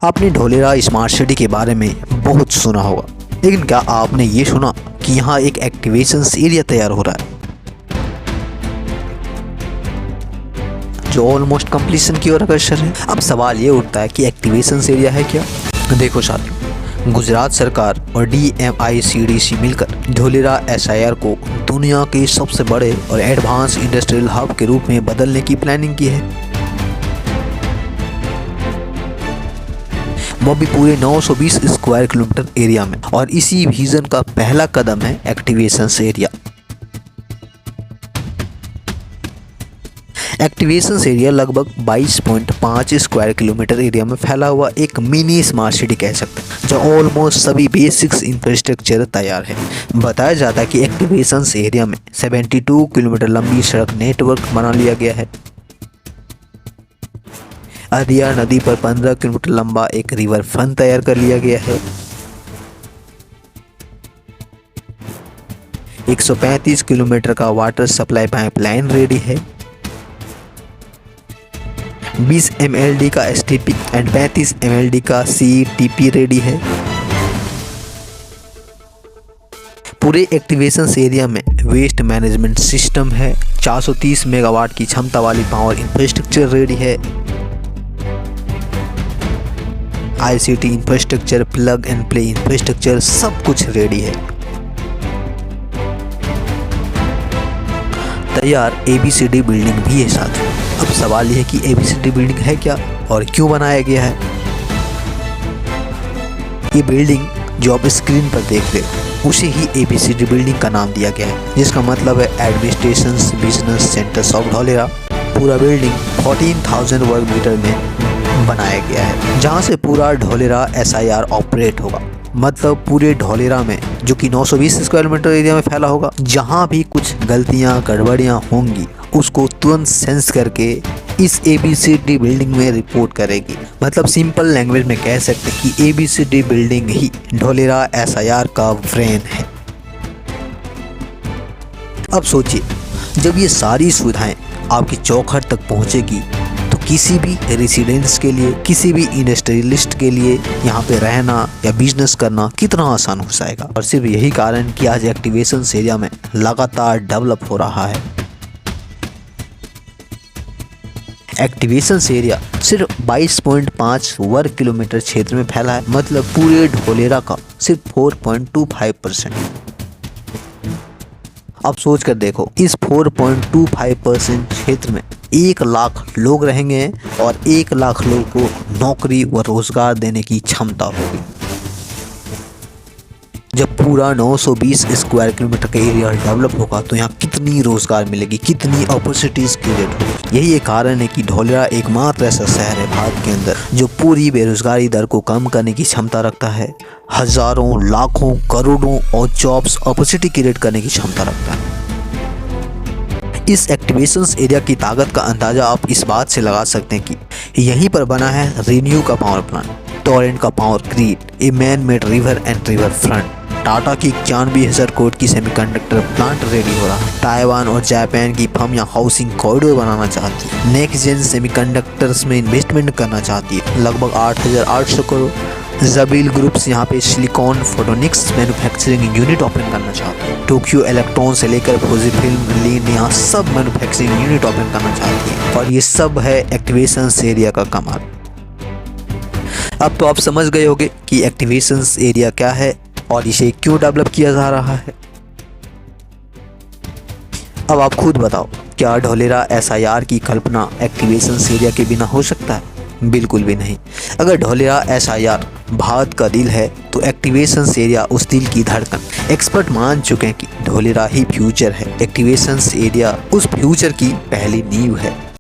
आपने Dholera smart city के बारे में बहुत सुना होगा, लेकिन क्या आपने ये सुना कि यहाँ एक एक्टिवेशन एरिया तैयार हो रहा है जो ऑलमोस्ट कंप्लीशन की ओर अग्रसर है। अब सवाल ये उठता है कि एक्टिवेशन एरिया है क्या। देखो साथियों, गुजरात सरकार और DMICDC मिलकर ढोलेरा SIR को दुनिया के सबसे बड़े और एडवांस इंडस्ट्रियल हब के रूप में बदलने की प्लानिंग की है। वो भी पूरे 920 स्क्वायर किलोमीटर एरिया में, और इसी विजन का पहला कदम है एक्टिवेशन एरिया। एक्टिवेशन एरिया लगभग 22.5 स्क्वायर किलोमीटर एरिया में फैला हुआ एक मिनी स्मार्ट सिटी कह सकते हैं, जो ऑलमोस्ट सभी बेसिक्स इंफ्रास्ट्रक्चर तैयार है। बताया जाता है कि एक्टिवेशन एरिया में 72 किलोमीटर लंबी सड़क नेटवर्क बना लिया गया है। अदिया नदी पर 15 किलोमीटर लंबा एक रिवर फ्रंट तैयार कर लिया गया है। 135 किलोमीटर का वाटर सप्लाई पाइपलाइन रेडी है। 20 MLD का STP एंड 35 MLD का CTP रेडी है। पूरे एक्टिवेशन एरिया में वेस्ट मैनेजमेंट सिस्टम है। 430 मेगावाट की क्षमता वाली पावर इंफ्रास्ट्रक्चर रेडी है। ICT infrastructure, plug and play infrastructure सब कुछ रेडी है। तैयार ABCD बिल्डिंग भी है साथ। अब सवाल यह है कि ABCD बिल्डिंग है क्या और क्यों बनाया गया है। ये बिल्डिंग जो आप स्क्रीन पर देख रहे हो उसे ही ABCD बिल्डिंग का नाम दिया गया है, जिसका मतलब है administration business centres of Dholera. पूरा बिल्डिंग 14,000 वर्ग मीटर में बनाया गया है, जहां से पूरा ढोलेरा SIR ऑपरेट होगा। मतलब पूरे ढोलेरा में, जो कि 920 स्क्वायर मीटर एरिया में फैला होगा, जहां भी कुछ गलतियां गड़बड़ियां होंगी उसको तुरंत सेंस करके इस ABCD बिल्डिंग में रिपोर्ट करेगी। मतलब सिंपल लैंग्वेज में कह सकते हैं कि ABCD बिल्डिंग ही ढोलेरा SIR का ब्रेन है। अब सोचिए, जब ये सारी सुविधाएं आपकी चौखट तक पहुंचेगी तो किसी भी रेसिडेंट्स के लिए, किसी भी इंडस्ट्रियलिस्ट के लिए यहाँ पे रहना या बिजनेस करना कितना आसान हो जाएगा। और सिर्फ यही कारण कि आज एक्टिवेशन एरिया में लगातार डेवलप हो रहा है। एक्टिवेशन एरिया सिर्फ 22.5 वर्ग किलोमीटर क्षेत्र में फैला है। मतलब पूरे ढोलेरा का सिर्फ 4.25%। अब सोच कर देखो, इस 4.25% क्षेत्र में 1 लाख लोग रहेंगे और 1 लाख लोगों को नौकरी व रोजगार देने की क्षमता होगी। जब पूरा 920 स्क्वायर किलोमीटर का एरिया डेवलप होगा तो यहाँ कितनी रोजगार मिलेगी, कितनी अपॉर्चुनिटीज क्रिएट होगी। यही एक कारण है कि ढोलेरा एकमात्र ऐसा शहर है भारत के अंदर जो पूरी बेरोजगारी दर को कम करने की क्षमता रखता है, हजारों, लाखों, करोड़ों और जॉब्स अपॉर्चुनिटी क्रिएट करने की क्षमता रखता है। इस एक्टिवेशन एरिया की ताकत का अंदाजा आप इस बात से लगा सकते हैं कि यहीं पर बना है रिन्यू का पावर प्लांट, टोरेंट का power grid, a man made river and river front. Tata की 91,000 करोड़ की सेमीकंडक्टर प्लांट रेडी हो रहा है। ताइवान और जापान की फर्म यहाँ हाउसिंग कॉरिडोर बनाना चाहती है। नेक्स्ट जेन सेमीकंडक्टर्स में इन्वेस्टमेंट करना चाहती है, लगभग 8,800 करोड़। जबील ग्रुप्स यहाँ पे silicon photonics manufacturing unit open करना चाहती है। टोक्यो इलेक्ट्रॉन से लेकर फुजीफिल्म, लीन, यहाँ सब मैन्युफैक्चरिंग यूनिट ओपन करना चाहती है। और ये सब है एक्टिवेशन एरिया का कमाल। अब तो आप समझ गए होंगे कि एक्टिवेशन एरिया क्या है और इसे क्यों डेवलप किया जा रहा है। अब आप खुद बताओ, क्या ढोलेरा SIR की कल्पना एक्टिवेशन एरिया के बिना हो सकता है? बिल्कुल भी नहीं। अगर ढोलेरा SIR भारत का दिल है तो एक्टिवेशन एरिया उस दिल की धड़कन। एक्सपर्ट मान चुके हैं कि ढोलेरा ही फ्यूचर है। एक्टिवेशन एरिया उस फ्यूचर की पहली नींव है।